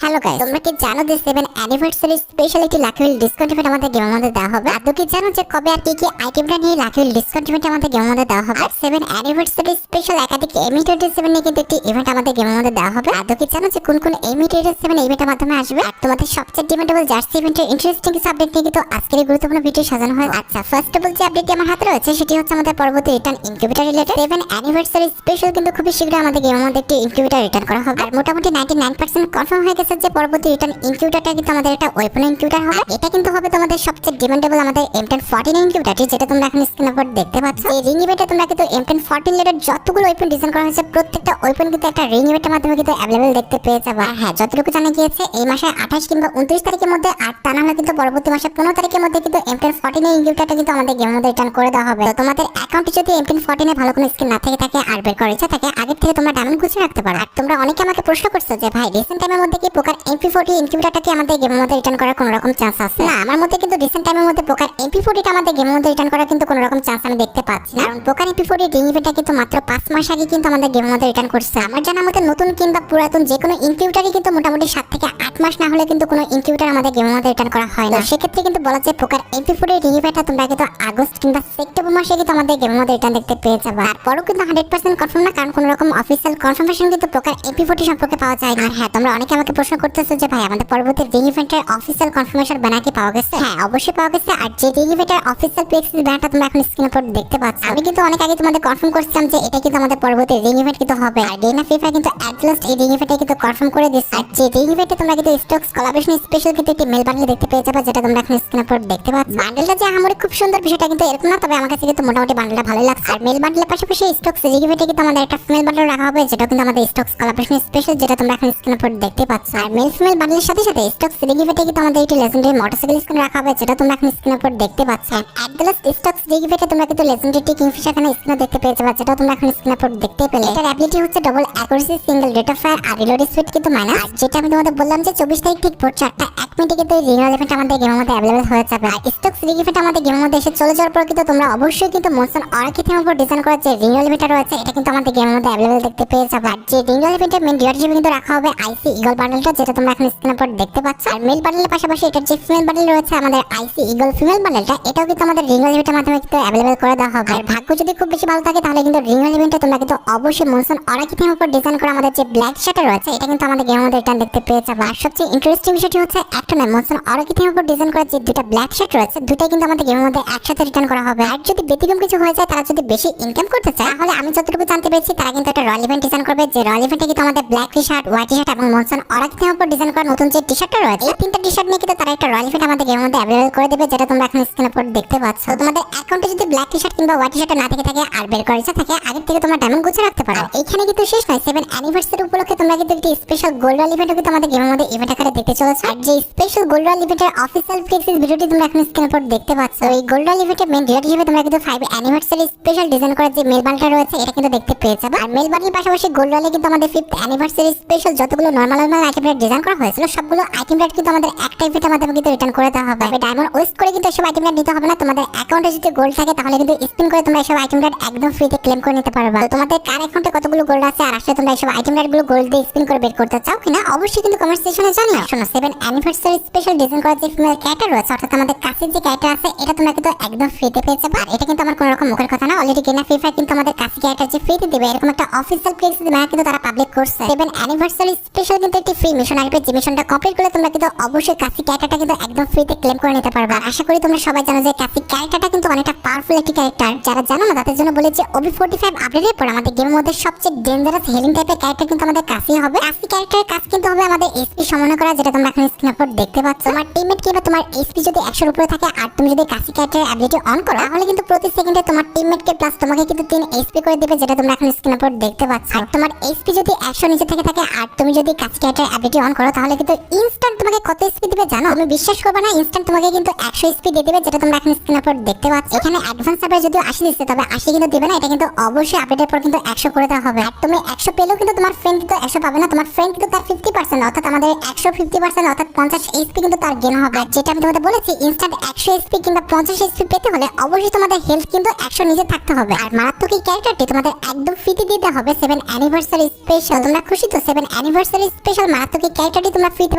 Hello guys, তোমরা কি জানো যে 7 অ্যানিভার্সারি স্পেশাল একটি লাকি হুইল ডিসকাউন্ট ইভেন্ট আমাদের গেমের মধ্যে দেওয়া হবে? আর কি জানো যে কবে আর কি আইটেমটা নিয়ে লাকি হুইল ডিসকাউন্ট ইভেন্ট আমাদের গেমের মধ্যে দেওয়া হবে? আর 7 অ্যানিভার্সারি স্পেশাল একাধিক M27 নিয়ে কিন্তু একটি ইভেন্ট আমাদের গেমের মধ্যে দেওয়া হবে। আর কি জানো যে কোন কোন M27 ইভেন্টের মাধ্যমে আসবে? আর তোমাদের সবচেয়ে ডিমান্ডেবল জার্সি ইভেন্টের ইন্টারেস্টিং কিছু আপডেট নিয়ে কিন্তু আজকের এই গুরুত্বপূর্ণ ভিডিও সাজানো হয়। আচ্ছা, ফার্স্ট অফ অল যে আপডেটটি আমার হাতে রয়েছে সেটি হচ্ছে আমাদের পরবর্তী return incubator related. 7 anniversary special কিন্তু খুবই শীঘ্রই আমাদের গেমের মধ্যে একটি ইনকিউবেটর রিটার্ন করা হবে। আর মোটামুটি 99% কনফার্ম হয়ে গেছে যে পরবর্তী রিটার্ন ইনকিউবেটরটা কিন্তু আমাদের একটা ওয়েপন ইনকিউবেটর হবে। এটা কিন্তু হবে তোমাদের সবচেয়ে ডিমান্ডেবল আমাদের M1014 ইনকিউবেটরটি, যেটা তোমরা এখন স্ক্রিনের উপর দেখতে পাচ্ছ। এই রিং ইভেন্টে তোমরা কিন্তু M1014 রিলেটেড যতগুলো ওয়েপন ডিজাইন করা হয়েছে প্রত্যেকটা ওয়েপন কিন্তু একটা রিং ইভেন্টের মাধ্যমে কিন্তু अवेलेबल দেখতে পেয়ে যাবে। আর হ্যাঁ, যতটুকু জানা গিয়েছে এই মাসে 28 কিংবা 29 তারিখের মধ্যে, আর তা না হলে কিন্তু পরবর্তী মাসে 15 তারিখের মধ্যে কিন্তু M1014 এর ইনকিউবেটরটা কিন্তু আমাদের গেমের মধ্যে রিটার্ন করে দেওয়া হবে। তো তোমাদের অ্যাকাউন্টে যদি M1014 এ ভালো কোনো স্কিন না থাকে আর বের করার ইচ্ছা থাকে, আগে থেকে তোমরা ডায়মন্ড গুছিয়ে রাখতে পারো। আর তোমরা অনেকে আমাকে প্রশ্ন করছো যে ভাই, রিসেন্ট টাইমের মধ্যে কি পোকার MP40 ইনকিউবেটরটা কি আমাদের গেমের মধ্যে রিটার্ন করার কোনো রকম চান্স আছে? না, আমার মতে কিন্তু রিসেন্ট টাইমের মধ্যে পোকার MP40 টা আমাদের গেমের মধ্যে রিটার্ন করার কিন্তু কোনো রকম চান্স আমি দেখতে পাচ্ছি না। কারণ পোকার MP40 রিং ইভেন্টটা কিন্তু মাত্র 5 মাস আগে কিন্তু আমাদের গেমের মধ্যে রিটার্ন করছে। আমার জানা মতে নতুন কিংবা পুরাতন যে কোনো ইনকিউবেটরই কিন্তু মোটামুটি 7 থেকে 8 মাস না হলে কিন্তু কোনো ইনকিউবেটর আমাদের গেমের মধ্যে রিটার্ন করা হয় না। সেক্ষেত্রে কিন্তু বলা যায় পোকার MP40 রিং ইভেন্টটা তোমরা কিন্তু আগস্ট কিংবা সেপ্টেম্বর মাসে কিন্তু আমাদের গেমের মধ্যে রিটার্ন দেখতে পেয়ে যাবে। আর পরও কিন্তু 100% কনফার্ম না, কারণ কোনো রকম অফিশিয়াল কনফার্মেশন কিন্তু পোকার MP40 সম্পর্কে পাওয়া যায় না। আর হ্যাঁ, তোমরা অনেকে আমাকে প্রশ্ন করতেছো যে ভাই, আমাদের পরবর্তী রিং ইভেন্টের অফিশিয়াল কনফার্মেশন ব্যানার কি পাওয়া গেছে? হ্যাঁ, অবশ্যই পাওয়া গেছে। আর যে রিং ইভেন্টের অফিশিয়াল পিএক্সি ব্যানারটা তোমরা এখন স্ক্রিনের উপর দেখতে পাচ্ছ, আমি কিন্তু অনেক আগে তোমাদের কনফার্ম করছিলাম যে এটা কিন্তু আমাদের পরবর্তী রিং ইভেন্ট কিন্তু হবে। আর ডিএনএ ফিফা কিন্তু অ্যাট লাস্ট এই রিং ইভেন্টটা কিন্তু কনফার্ম করে দিচ্ছে। আর যে রিং ইভেন্টে তোমরা কিন্তু স্টকস কোলাবরেশন স্পেশাল কিন্তু একটি মেল বান্ডেল দেখতে পেয়ে যাবে, যেটা তোমরা এখন স্ক্রিনের উপর দেখতে পাচ্ছ। বান্ডেলটা যে আমার খুব সুন্দর বিষয়টা কিন্তু এরকম না, তবে আমার কাছে কিন্তু মোটামুটি বান্ডেলটা ভালো লাগছে। আর মেল বান্ডেলের পাশাপাশি স্টকস রিং ইভেন্টে কিন্তু আমাদের একটা ফিমেল বান্ডেল রাখা হবে, যেটা কিন্তু আমাদের স্টকস কোলাবরেশন স্পেশাল, যেটা তোমরা এখন স্ক্রিনের উপর দেখতে পাচ্ছ। আর মেল ফিমেল বান্ডেলের সাথে সাথে স্টকস রিং ইভেন্টে কিন্তু আমাদের একটি লেজেন্ডারি মোটরসাইকেল স্কিন রাখা হবে, যেটা তোমরা এখন স্ক্রিনের উপর দেখতে পাচ্ছ। At the last stocks ring ইভেন্টে তোমরা কিন্তু লেজেন্ডারি কিংফিশার এখানে স্ক্রিনে দেখতে পেয়ে যাবে, যেটা তোমরা এখন স্ক্রিনের উপর দেখতে পেলে। এটার অ্যাবিলিটি হচ্ছে double accuracy, single rate of fire, আর রিলোড স্পিড কিন্তু মাইনাস। আর যেটা আমি তোমাদের বললাম যে 24 তারিখ ঠিক ভোর 4টা 1 মিনিটে কিন্তু রিং ইভেন্ট আমাদের গেমের মধ্যে अवेलेबल হয়ে যাবে। আর স্টকস রিং ইভেন্ট আমাদের গেমের মধ্যে এসে চলে যাওয়ার পর কিন্তু তোমরা অবশ্যই কিন্তু মনসন অরাকি থিমের উপর ডিজাইন করা যে রিং ইভেন্ট রয়েছে এটা কিন্তু আমাদের গেমের মধ্যে अवेलेबल দেখতে পেয়ে যাবে। আর যে রিং ইভেন্টের মেইন ডিওর হিসেবে কিন্তু রাখা হবে আইসি ইগল বান্ডেলটা, যেটা তোমরা এখন স্ক্রিনের উপর দেখতে পাচ্ছ। আর মেল বান্ডেলের পাশাপাশি এটার যে ফিমেল বান্ডেল রয়েছে আমাদের আইসি ইগল ফিমেল বান্ডেলটা, এটাও কিন্তু আমাদের রিং ইভেন্টের মাধ্যমে কিন্তু अवेलेबल করে দেওয়া হবে। আর ভাগ্য যদি খুব বেশি ভালো থাকে তাহলে কিন্তু রিং ইভেন্টে তোমরা কিন্তু অবশ্যই মনসন অরাকি থিমের উপর ডিজাইন করা আমাদের যে ব্ল্যাক শার্টটা রয়েছে এটা কিন্তু আমাদের গেমের মধ্যে রিটার্ন দেখতে পেয়ে যাবে। আর সবচেয়ে ইন্টারেস্টিং বিষয়টি হচ্ছে একটা নয়, মনসন অরাকি থিমের উপর ডিজাইন করা যে দুটো ব্ল্যাক শার্ট রয়েছে দুটাই কিন্তু আমাদের গেমের মধ্যে একসাথে রিটার্ন করা হবে। আর যদি ব্যতিক্রম কিছু হয়ে যায়, তারা যদি বেশি ইনকাম করতে চায়, তাহলে আমি যতটুকু জানতে পেরেছি তারা কিন্তু একটা রয়্যাল ইভেন্ট ডিজাইন করবে, যে রয়্যাল ইভেন্টে কিন্তু আমাদের black T shirt, white T shirt এবং মনসন অরাকি থিমের উপর ডিজাইন করা নতুন যে টি শার্টটা রয়েছে এই তিনটা টি শার্ট নিয়ে কিন্তু তারা একটা রয়্যাল ইভেন্ট আমাদের গেমের মধ্যে अवेलेबल করে দেবে, যেটা তোমরা এখন স্ক্রিনের উপর দেখতে পাচ্ছ। তো তোমাদের অ্যাকাউন্টে যদি ব্ল্যাক টি শার্ট কিংবা হোয়াইট টি শার্ট না থাকে আর বের করার ইচ্ছা থাকে, আগে থেকে তোমরা ডায়মন্ড গুছিয়ে রাখতে পারো। এইখানে কিন্তু শেষ নয়, 7 অ্যানিভার্সারি উপলক্ষে তোমরা কিন্তু একটি স্পেশাল গোল্ড রয়্যাল ইভেন্ট কিন্তু আমাদের গেমের মধ্যে ইভেন্ট আকারে দেখতে চলেছে। আর যে স্পেশাল গোল্ড রয়্যাল ইভেন্টের অফিশিয়াল পিক্সেল ভিডিওটি তোমরা এখন স্ক্রিনের উপর দেখতে পাচ্ছ। এই গোল্ড রয়্যাল ইভেন্টের মেইন ডিওর হিসেবে তোমরা কিন্তু 5 অ্যানিভার্সারি স্পেশাল ডিজাইন করা যে মেল বান্ডেল রয়েছে এটা কিন্তু দেখতে পেয়ে যাবে। আর মেল বান্ডেলের পাশাপাশি গোল্ড রয়্যালে কিন্তু আমাদের 5th অ্যানিভার্সারি স্পেশাল যতগুলো নরমাল আইটেম রেট ডিজাইন করা হয়েছিল সবগুলো আইটেম রেট কিন্তু আমাদের একটা ইভেন্টের মাধ্যমে কিন্তু রিটার্ন করে দেওয়া হবে। ডায়মন্ড ওয়েস্ট করে কিন্তু সব আইটেম রেট নিতে হবে না, তোমাদের অ্যাকাউন্টে যদি গোল্ড থাকে তাহলে কিন্তু স্পিন করে তোমরা সব আইটেম রেট একদম ফ্রিতে ক্লেম করে নিতে পারবে। তো তোমাদের কার অ্যাকাউন্টে কতগুলো গোল্ড আছে আর আসলে তোমরা সব আইটেম রেট গুলো গোল্ড দিয়ে স্পিন করে বের করতে চাও কিনা অবশ্যই কিন্তু কমেন্ট সেকশনে জানিও। শোনো, 7 অ্যানিভার্সারি স্পেশাল ডিজাইন করা যে ফিমেল ক্যারেক্টার রয়েছে, অর্থাৎ আমাদের কাছে যে ক্যারেক্টার আছে এটা তোমরা কিন্তু একদম ফ্রিতে পেয়ে যাবে। আর এটা কিন্তু আমার কোনো রকম মুখের কথা না, অলরেডি গেনা ফিফা কিন্তু আমাদের কাছে ক্যারেক্টার যে ফ্রিতে দিবে এরকম একটা অফিশিয়াল পিক্সেল ব্যানার কিন্তু তারা পাবলিক করছে। 7 অ্যানিভার্সারি স্পেশাল কিন্তু একটি ফ্রি মিশন আসবে, যে মিশনটা কমপ্লিট করলে তোমরা কিন্তু অবশ্যই কাছে ক্যারেক্টারটা কিন্তু একদম ফ্রিতে ক্লেম করে নিতে পারবে। আর আশা করি তোমরা সবাই জানো যে কাছে ক্যারেক্টারটা কিন্তু অনেকটা পাওয়ারফুল একটি ক্যারেক্টার। যারা জানো না তাদের জন্য বলি যে OB45 আপডেটের পর আমাদের গেমের মধ্যে সবচেয়ে ডেঞ্জারাস হিলিং টাইপের ক্যারেক্টার কিন্তু আমাদের কাছেই হবে। কাছে ক্যারেক্টারের কাজ কিন্তু হবে আমাদের এসপি সমান করা, যেটা তোমরা এখন স্ক্রিনের উপর দেখতে পাচ্ছ। তোমার টিমমেট কিংবা তোমার এসপি যদি 100 এর উপরে থাকে আর তুমি যদি কাছে ক্যারেক্টারের অ্যাবিলিটি অন করো তাহলে কিন্তু প্রতি সেকেন্ডে তোমার টিমমেটকে প্লাস তোমাকে কিন্তু 3 এসপি করে দিবে, যেটা তোমরা এখন স্ক্রিনের উপর দেখতে পাচ্ছ। আর তোমার এসপি যদি 100 নিচে থেকে থাকে আর তুমি যদি কাছে ক্যারেক্টারের অ্যাবিলিটি অন করো তাহলে কিন্তু ইনস্ট্যান্ট তোমাকে কত স্পিড দিবে জানো? তুমি বিশ্বাস করবে না, ইনস্ট্যান্ট তোমাকে কিন্তু 100 স্পিড দিয়ে দিবে, যেটা তোমরা এখন স্ক্রিনের উপর দেখতে পাচ্ছ। এখানে অ্যাডভান্স সার্ভার যদিও 80 দিচ্ছে, তবে 80 কিন্তু দিবে না, এটা কিন্তু অবশ্যই আপডেটের পর কিন্তু 100 করে দেওয়া হবে। আর তুমি 100 পেলেও কিন্তু তোমার ফ্রেন্ড কিন্তু 100 পাবে না, তোমার ফ্রেন্ড কিন্তু তার 50% অর্থাৎ আমাদের 150% অর্থাৎ 50 এসপি কিন্তু তার গেন হবে। আর যেটা আমি তোমাদের বলেছি, ইনস্ট্যান্ট 100 এসপি কিংবা 50 এসপি পেতে হলে অবশ্যই তোমাদের হেলথ কিন্তু 100 নিচে থাকতে হবে। আর মারাত্মক এই ক্যারেক্টারটি তোমাদের একদম ফ্রিতে দিতে হবে 7 অ্যানিভার্সারি স্পেশাল। তোমরা খুশি তো? 7 অ্যানিভার্সারি স্পেশাল মারাত্মক এই ক্যারেক্টারটি তোমরা ফ্রিতে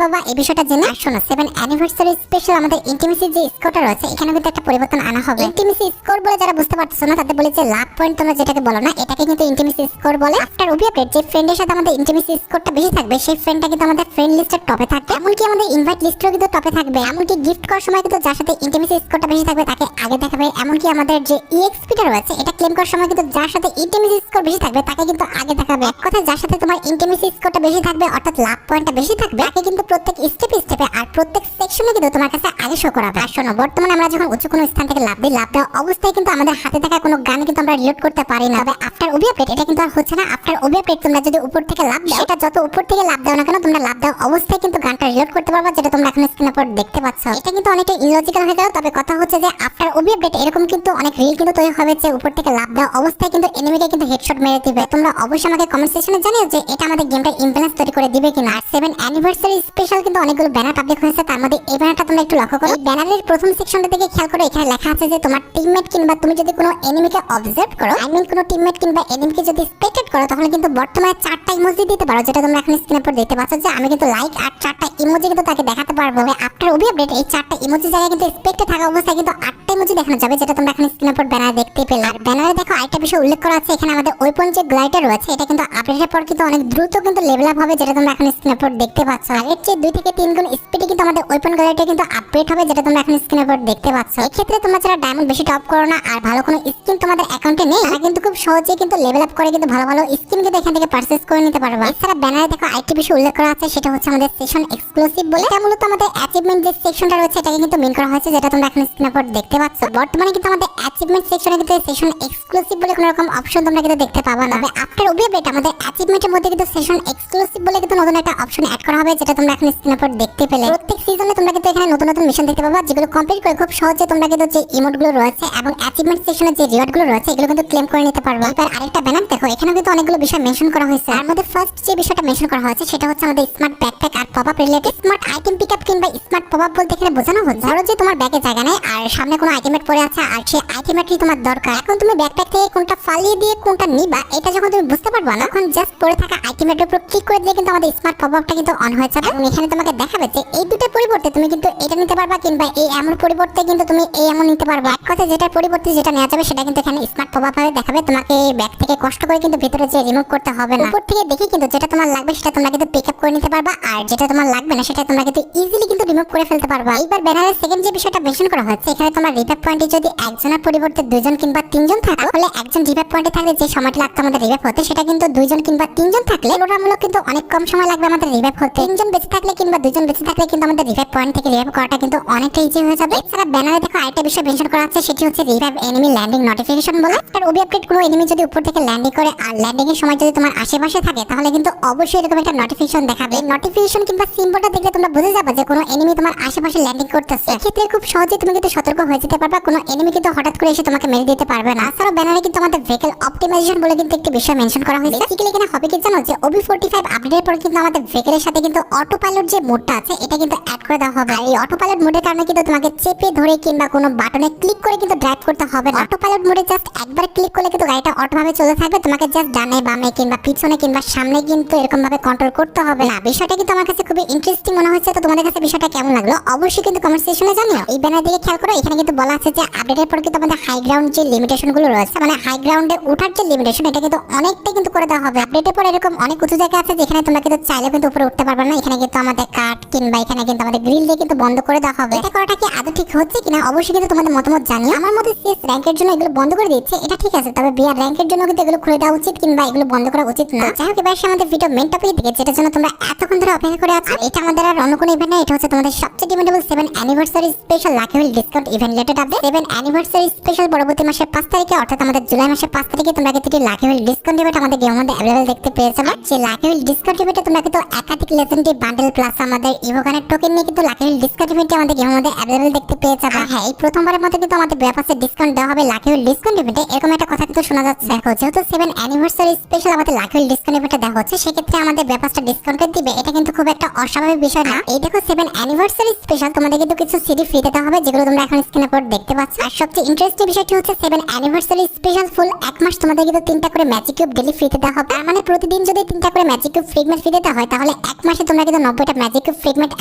পাবা, এই বিষয়টা জেনে। আর শোনো, 7 অ্যানিভার্সারি স্পেশাল আমাদের ইন্টিমেসি যে স্কোরটা রয়েছে, এখানে কিন্তু একটা পরিবর্তন আনা হবে। ইন্টিমেসি স্কোর বলে যারা বুঝতে পারছো না, তাদের বলে যে লাভ পয়েন্ট তোমরা যেটাকে বলো না, এটাকে কিন্তু ইন্টিমেসি স্কোর বলে। আফটার ওবি আপডেট যে ফ্রেন্ডের সাথে আমাদের ইন্টিমেসি স্কোরটা বেশি থাকবে, সেই ফ্রেন্ডটা কিন্তু আমাদের ফ্রেন্ড লিস্টের টপে থাকবে, এমনকি আমাদের ইনভাইট লিস্টেও কিন্তু টপে থাকবে। এমনকি গিফট করার সময় কিন্তু যার সাথে ইন্টিমেসি স্কোরটা বেশি থাকবে তাকে আগে দেখাবে। এমনকি আমাদের যে ইএক্সপিটা রয়েছে, এটা ক্লেম করার সময় কিন্তু যার সাথে ইন্টিমেসি স্কোর বেশি থাকবে তাকে কিন্তু আগে দেখাবে। এক কথা, যার সাথে তোমার ইন্টিমেসি স্কোরটা বেশি থাকবে অর্থাৎ লাভ পয়েন্টটা বেশি থাকবে, তাকে কিন্তু প্রত্যেক স্টেপে আর প্রত্যেক সেকশনে কিন্তু তোমার কাছে আগে শো করাবে। আর শোনো, বর্তমানে আমরা যখন উঁচু কোনো স্থান থেকে লাভ দিই, লাভ দেওয়া অবস্থায় কিন্তু আমাদের হাতে থাকা কোনো গান কিন্তু আমরা রিলোড করতে পারি না। তবে আফটার ওবি আপডেট এটা কিন্তু আর হচ্ছে না। আফটার ওবি আপডেট তোমরা যদি উপর থেকে লাভ দাও, সেটা যত উপর থেকে লাভ দাও না কেন, তোমরা লাভ দেওয়া অবস্থায় কিন্তু গানটা রিলোড করতে পারবা, যেটা তোমরা এখন স্ক্রিনের উপর দেখতে পাচ্ছ। এটা কিন্তু অনেকটা ইলজিক্যাল হয়ে গেল, তবে কথা হচ্ছে যে আফটার ওবি আপডেট এরকম কিন্তু অনেক রিল কিন্তু তৈরি হবে যে উপর থেকে লাভ দেওয়া অবস্থায় কিন্তু এনিমিকে কিন্তু হেডশট মেরে দিবে। তোমরা অবশ্যই আমাকে কমেন্ট সেকশনে জানিও যে এটা আমাদের গেমটা ইমব্যালেন্স তৈরি করে দিবে কিনা। আর 7 অ্যানিভার্সারি স্পেশাল কিন্তু অনেকগুলো ব্যানার পাবলিক হয়েছে, তার মধ্যে এই ব্যানারটা তোমরা একটু লক্ষ্য করো। এই ব্যানারের প্রথম সেকশনটা থেকে খেয়াল করো, এখানে লেখা আছে যে তোমার টিমমেট কিংবা তুমি যদি কোনো এনিমিকে অবজার্ভ করো, আই মিন কোনো টিমমেট কিংবা এনিমিকে যদি স্পেক্টেট করো, তাহলে কিন্তু বর্তমানে 4টা ইমোজি দিতে পারো, যেটা তোমরা এখন স্ক্রিনের উপর দেখতে পাচ্ছ যে আমি কিন্তু লাইক আর 4টা ইমোজি কিন্তু তাকে দেখাতে পারবো। আফটার ওবি আপডেট এই 4টা ইমোজি জায়গায় কিন্তু স্পেক্টে থাকা অবস্থায় কিন্তু 8টা ইমোজি দেখানো যাবে, যেটা তোমরা এখন স্ক্রিনের উপর ব্যানার দেখতে পেলে। আর ব্যানারে দেখো আরেকটা বিষয় উল্লেখ করা আছে, এখানে আমাদের ওয়েপন যে গ্লাইডার রয়েছে, এটা কিন্তু আপডেটের পর কিন্তু অনেক দ্রুত কিন্তু লেভেল আপ হবে, যেটা তোমরা এখন স্ক্রিনের উপর দেখতে পাচ্ছ। আর এর চেয়ে 2 থেকে 3 গুণ স্পিডে কিন্তু আমাদের ওয়েপন গ্লাইডারটা কিন্তু আপডেট হবে, যেটা তোমরা এখন স্ক্রিনের উপর দেখতে পাচ্ছ। এই ক্ষেত্রে তোমরা যারা ডায়মন্ড বেশি টপ করো না আর ভালো কোনো স্কিন তোমাদের অ্যাকাউন্টে নেই, তারা কিন্তু খুব সহজেই কিন্তু লেভেল আপ করে কিন্তু ভালো ভালো স্কিন কিন্তু এখান থেকে পারচেজ করে নিতে পারবে। এছাড়া ব্যানারে দেখো আরেকটি বিষয় উল্লেখ করা আছে, সেটা হচ্ছে আমাদের সেশন এক্সক্লুসিভ বলে। এটা মূলত আমাদের অ্যাচিভমেন্ট যে সেকশনটা রয়েছে, এটাকে কিন্তু মেন করা হয়েছে, যেটা তোমরা এখন স্ক্রিনের উপর দেখতে পাচ্ছ। বর্তমানে কিন্তু আমাদের অ্যাচিভমেন্ট সেকশনে কিন্তু সেশন এক্সক্লুসিভ বলে কোনো রকম অপশন তোমরা কিন্তু দেখতে পাবা না। তবে আফটার ওবি আপডেট আমাদের অ্যাচিভমেন্টের মধ্যে কিন্তু সেশন এক্সক্লুসিভ বলে কিন্তু নতুন একটা অপশন অ্যাড করা হবে, যেটা তোমরা এখন স্ক্রিনের উপর দেখতে পেলে। প্রত্যেক সিজনে তোমরা কিন্তু এখানে নতুন নতুন মিশন দেখতে পাবা, যেগুলো কমপ্লিট করে খুব সহজে তোমরা কিন্তু যে ইমোটগুলো রয়েছে এবং অ্যাচিভমেন্ট সেকশনের যে রিওয়ার্ডগুলো রয়েছে, এগুলো কিন্তু ক্লেম করে নিতে পারবে। এবার আরেকটা ব্যানার দেখো, এখানে কিন্তু অনেকগুলো বিষয় মেনশন করা হয়েছে। তার মধ্যে ফার্স্ট যে বিষয়টা মেনশন করা হয়েছে, সেটা হচ্ছে আমাদের স্মার্ট ব্যাকপ্যাক আর popup related. Smart item pickup কিংবা স্মার্ট পপআপ বলতে এখানে বোঝানো হচ্ছে, ধরো যে তোমার ব্যাগে জায়গা নেই আর সামনে কোনো আইটেমেট পড়ে আছে আর সেই আইটেমেটই তোমার দরকার। এখন তুমি ব্যাকপ্যাক থেকে কোনটা ফালিয়ে দিয়ে কোনটা নিবা, এটা যখন তুমি বুঝতে পারবা না, তখন জাস্ট পড়ে থাকা আইটেমেটের উপর ক্লিক করে দিয়ে কিন্তু আমাদের স্মার্ট পপআপটা কিন্তু অন হয়ে যাবে। এবং এখানে তোমাকে দেখাবে যে এই দুটোর পরিবর্তে তুমি কিন্তু এটা নিতে পারবা, কিংবা এই এমন পরিবর্তে কিন্তু তুমি এই এমন নিতে পারবা। এক কথা, যেটার পরিবর্তে যেটা নেওয়া যাবে সেটা কিন্তু এখানে স্মার্ট পপআপ ভাবে দেখাবে। তোমাকে ব্যাগ থেকে কষ্ট করে কিন্তু ভিতরে যে রিমুভ করতে হবে না, উপর থেকে দেখে কিন্তু যেটা তোমার লাগবে সেটা তোমরা কিন্তু পিকআপ করে নিতে পারবা, আর যেটা তোমার লাগবে না সেটা তোমরা কিন্তু ইজিলি কিন্তু রিমুভ করে ফেলতে পারবা। এইবার ব্যানারের সেকেন্ড যে বিষয়টা মেনশন করা হচ্ছে, এখানে তোমার রিভাইভ পয়েন্টে যদি একজনের পরিবর্তে 2জন কিংবা 3জন থাকে, তাহলে একজন রিভাইভ পয়েন্টে থাকলে যে সময়টা লাগতো আমাদের রিভাইভ হতে, সেটা কিন্তু 2জন কিংবা 3জন থাকলে তুলনামূলক কিন্তু অনেক কম সময় লাগবে আমাদের রিভাইভ হতে। 3জন বেঁচে থাকলে কিংবা 2জন বেঁচে থাকলে কিন্তু আমাদের রিভাইভ পয়েন্ট থেকে রিভাইভ করাটা কিন্তু অনেকটা ইজি হয়ে যাবে। এছাড়া ব্যানারে দেখো আরেকটা বিষয় মেনশন করা আছে, সেটি হচ্ছে রিভাইভ এনিমি ল্যান্ডিং নোটিফিকেশন বলে। আর ওবি আপডেট কোনো এনিমি যদি উপর থেকে ল্যান্ডিং করে আর ল্যান্ডিং এর সময় যদি তোমার আশেপাশে থাকে, তাহলে কিন্তু অবশ্যই এরকম একটা নোটিফিকেশন দেখাবে। নোটিফিকেশন কিংবা সিম্বলটা দেখলে তোমরা বুঝে যাবে যে কোনো এনিমি তোমার আশেপাশে ল্যান্ডিং করতেছে। এক্ষেত্রে খুব সহজে তুমি কিন্তু সতর্ক হয়ে যেতে পারবা, কোনো এনিমি কিন্তু হঠাৎ করে এসে তোমাকে মেরে দিতে পারবে না। তাছাড়া ব্যানারে কিন্তু আমাদের ভেহিকল অপটিমাইজেশন বলে কিন্তু একটি বিষয় মেনশন করা হয়েছে। বেসিক্যালি এখানে হবে কি জানো, যে OB45 আপডেটের পর কিন্তু আমাদের ভেহিকলের সাথে কিন্তু অটো পাইলট যে মোডটা আছে, এটা কিন্তু অ্যাড করে দেওয়া হবে। আর এই অটো পাইলট মোডের কারণে কিন্তু তোমাকে চেপে ধরে কিংবা কোনো বাটনে ক্লিক করে কিন্তু ড্রাইভ করতে হবে না। অটো পাইলট মোডে জাস্ট একবার ক্লিক করলে কিন্তু গাড়িটা অটোভাবে চলে থাকবে, তোমাকে জাস্ট ডানে বামে কিংবা পিছনে কিংবা সামনে কিন্তু এরকম ভাবে কন্ট্রোল করতে হবে না। বিষয়টা কিন্তু আমার কাছে খুবই ইন্টারেস্টিং মনে হচ্ছে। তো তোমাদের কাছে বিষয়টা কেমন লাগলো অবশ্যই কিন্তু কমেন্ট সেকশনে জানিও। এই ব্যানার দিকে খেয়াল করো, এখানে কিন্তু বলা আছে যে আপডেটের পর কিন্তু আমাদের হাই গ্রাউন্ড যে লিমিটেশন গুলো রয়েছে, মানে হাই গ্রাউন্ডে ওঠার যে লিমিটেশন, এটা কিন্তু অনেকটা কিন্তু করে দেওয়া হবে। আপডেটের পর এরকম অনেক উঁচু জায়গা আছে যেখানে তোমরা কিন্তু চাইলে কিন্তু উপরে উঠতে পারবে না। এখানে কিন্তু আমাদের কাট কিংবা এখানে কিন্তু আমাদের গ্রিল দিয়ে কিন্তু বন্ধ করে দেওয়া হবে। এটা করাটা কি আদৌ ঠিক হচ্ছে কিনা অবশ্যই কিন্তু তোমাদের মতামত জানিও। আমার মতে সিএস র্যাঙ্কের জন্য এগুলো বন্ধ করে দিচ্ছে, এটা ঠিক আছে, তবে বিআর র্যাঙ্কের জন্য কিন্তু এগুলো খুলে দেওয়া উচিত কিংবা এগুলো বন্ধ করা উচিত না। যাই হোক, এবার আমাদের ভিডিও মেন টপিক থেকে, যেটার জন্য তোমরা এতক্ষণ ধরে অপেক্ষা করে করে আছে। এটা আমাদের আর অন্য কোনো ইভেন্ট না, এটা হচ্ছে তোমাদের সবচেয়ে demandable 7 anniversary special lucky wheel discount event related update. 7 anniversary special পরবর্তী মাসের 5 তারিখে অর্থাৎ আমাদের জুলাই মাসের 5 তারিখে তোমরা কিন্তু লাকি হুইল ডিসকাউন্ট ইভেন্ট আমাদের গেমের মধ্যে अवेलेबल দেখতে পেয়েছো। যে লাকি হুইল ডিসকাউন্ট ইভেন্টে তোমরা কিন্তু একাধিক লেজেন্ডারি বান্ডেল প্লাস আমাদের ইভোগানের টোকেন নিয়ে কিন্তু লাকি হুইল ডিসকাউন্ট ইভেন্টে আমাদের গেমের মধ্যে अवेलेबल দেখতে পেয়েছো। হ্যাঁ, এই প্রথমবারের মধ্যে কিন্তু আমাদের ব্যাপাসে ডিসকাউন্ট দেওয়া হবে লাকি হুইল ডিসকাউন্ট ইভেন্টে, এরকম একটা কথা কিন্তু শোনা যাচ্ছে। দেখো, যেহেতু 7 অ্যানিভার্সারি স্পেশাল আমাদের লাকি হুইল ডিসকাউন্ট ইভেন্টে দেওয়া হচ্ছে, সেক্ষেত্রে আমাদের ব্যাপাসটা ডিসকাউন্ট দিবে, এটা কিন্তু খুব একটা অস্বাভাবিক বিষয় না। এই দেখো 7 অ্যানিভার্সারি স্পেশাল তোমাদের কিন্তু কিছু সিডি ফ্রিতে দেওয়া হবে, যেগুলো তোমরা এখন স্ক্রিনে পর দেখতে পাচ্ছ। আর সবচেয়ে ইন্টারেস্টিং বিষয়টি হচ্ছে 7 অ্যানিভার্সারি স্পেশাল ফুল এক মাস তোমাদের কিন্তু 3টা করে ম্যাজিক কিউব ডেইলি ফ্রিতে দেওয়া হবে। তার মানে প্রতিদিন যদি 3টা করে ম্যাজিক কিউব ফ্রিগমেন্ট ফ্রিতে দেওয়া হয়, তাহলে এক মাসে তোমরা কিন্তু 90টা ম্যাজিক কিউব ফ্রিগমেন্ট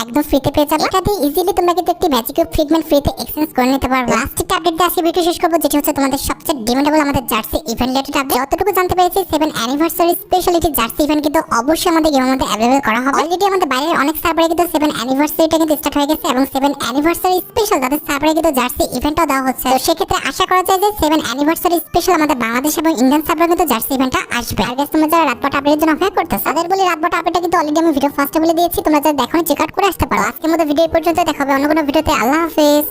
একদম ফ্রিতে পেয়ে যাবে। এটা দিয়ে ইজিলি তোমরা কিন্তু একটি ম্যাজিক কিউব ফ্রিগমেন্ট ফ্রিতে এক্সচেঞ্জ করে নিতে পারবে। লাস্ট একটা আপডেট দিয়ে আজকে ভিডিও শেষ করব, যেটি হচ্ছে তোমাদের সবচেয়ে ডিমান্ডেবল আমাদের জার্সি ইভেন্ট রিলেটেড আপডেট। যতটুকু জানতে পেরেছি 7 অ্যানিভার্সারি স্পেশালিটি জার্সি ইভেন্ট কিন্তু অবশ্যই আমাদের গেমের মধ্যে अवेलेबल করা হবে। অলরেডি আমাদের বাইরের অনেক সার্ভারে কিন্তু 7 অ্যানিভার্সারিটা কিন্তু স্টার্ট হয়ে গেছে এবং 7 অ্যানিভার্সারি স্পেশাল তাদের সার্ভারে কিন্তু জার্সি ইভেন্টও দেওয়া হচ্ছে। তো সেক্ষেত্রে আশা করা যায় যে 7 অ্যানিভার্সারি স্পেশাল আমাদের বাংলাদেশ এবং ইন্ডিয়ান সার্ভারে কিন্তু জার্সি ইভেন্টটা আসবে। আর গাইস, তোমরা যারা রাতবাট আপডেটের জন্য অপেক্ষা করতেছো, তাদের বলি রাতবাট আপডেটটা কিন্তু অলরেডি আমি ভিডিও ফার্স্টে বলে দিয়েছি, তোমরা যারা দেখোনি চেক আউট করে আসতে পারো। আজকের মতো ভিডিও পর্যন্ত, দেখা হবে অন্য কোনো ভিডিওতে। আল্লাহ হাফেজ।